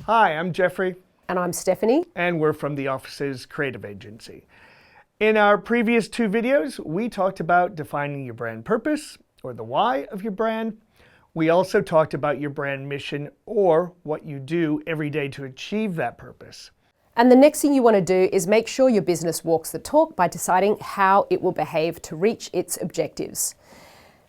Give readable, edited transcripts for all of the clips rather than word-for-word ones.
Hi, I'm Jeffrey. And I'm Stephanie. And we're from the office's creative agency. In our previous two videos, we talked about defining your brand purpose, or the why of your brand. We also talked about your brand mission, or what you do every day to achieve that purpose. And the next thing you want to do is make sure your business walks the talk by deciding how it will behave to reach its objectives.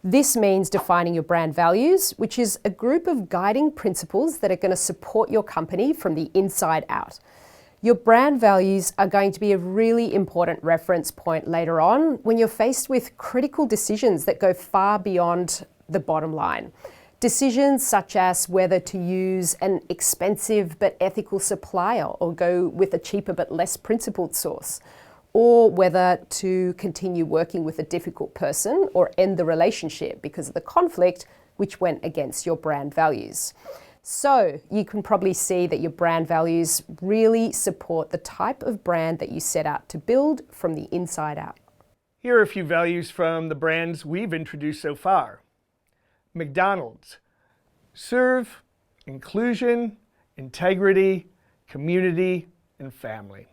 This means defining your brand values, which is a group of guiding principles that are going to support your company from the inside out. Your brand values are going to be a really important reference point later on when you're faced with critical decisions that go far beyond the bottom line. Decisions such as whether to use an expensive but ethical supplier or go with a cheaper but less principled source, or whether to continue working with a difficult person or end the relationship because of the conflict which went against your brand values. So you can probably see that your brand values really support the type of brand that you set out to build from the inside out. Here are a few values from the brands we've introduced so far. McDonald's: serve, inclusion, integrity, community, and family.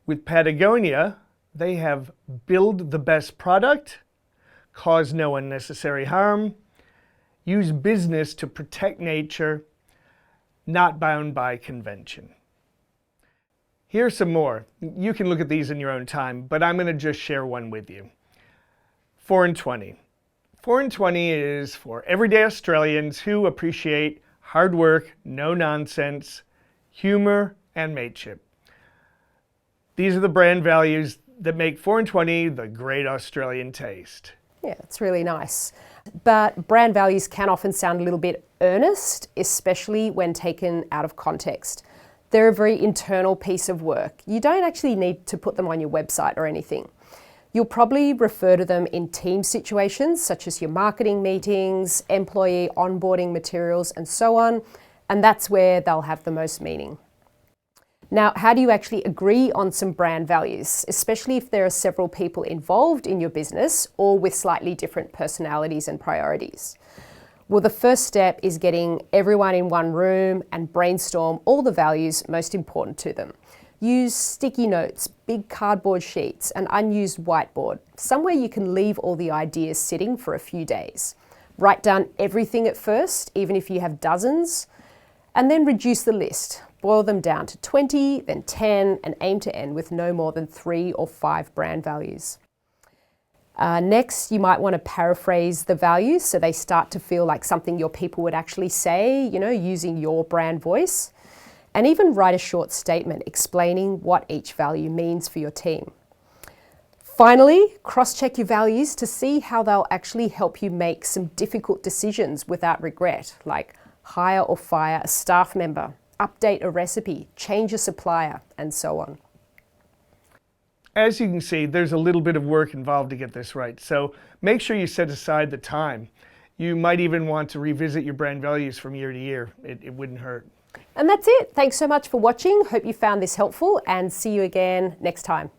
With Patagonia, they have build the best product, cause no unnecessary harm, use business to protect nature, not bound by convention. Here's some more. You can look at these in your own time, but I'm going to just share one with you. 4 and 20. 4 and 20 is for everyday Australians who appreciate hard work, no nonsense, humor, and mateship. These are the brand values that make 4 and 20 the great Australian taste. Yeah, it's really nice. But brand values can often sound a little bit earnest, especially when taken out of context. They're a very internal piece of work. You don't actually need to put them on your website or anything. You'll probably refer to them in team situations, such as your marketing meetings, employee onboarding materials, and so on, and that's where they'll have the most meaning. Now, how do you actually agree on some brand values, especially if there are several people involved in your business or with slightly different personalities and priorities? Well, the first step is getting everyone in one room and brainstorm all the values most important to them. Use sticky notes, big cardboard sheets, an unused whiteboard, somewhere you can leave all the ideas sitting for a few days. Write down everything at first, even if you have dozens, and then reduce the list. Boil them down to 20, then 10, and aim to end with no more than 3 or 5 brand values. Next, you might want to paraphrase the values so they start to feel like something your people would actually say, using your brand voice. And even write a short statement explaining what each value means for your team. Finally, cross-check your values to see how they'll actually help you make some difficult decisions without regret, like hire or fire a staff member, update a recipe, change a supplier, and so on. As you can see, there's a little bit of work involved to get this right, so make sure you set aside the time. You might even want to revisit your brand values from year to year. It wouldn't hurt. And that's it. Thanks so much for watching. Hope you found this helpful and see you again next time.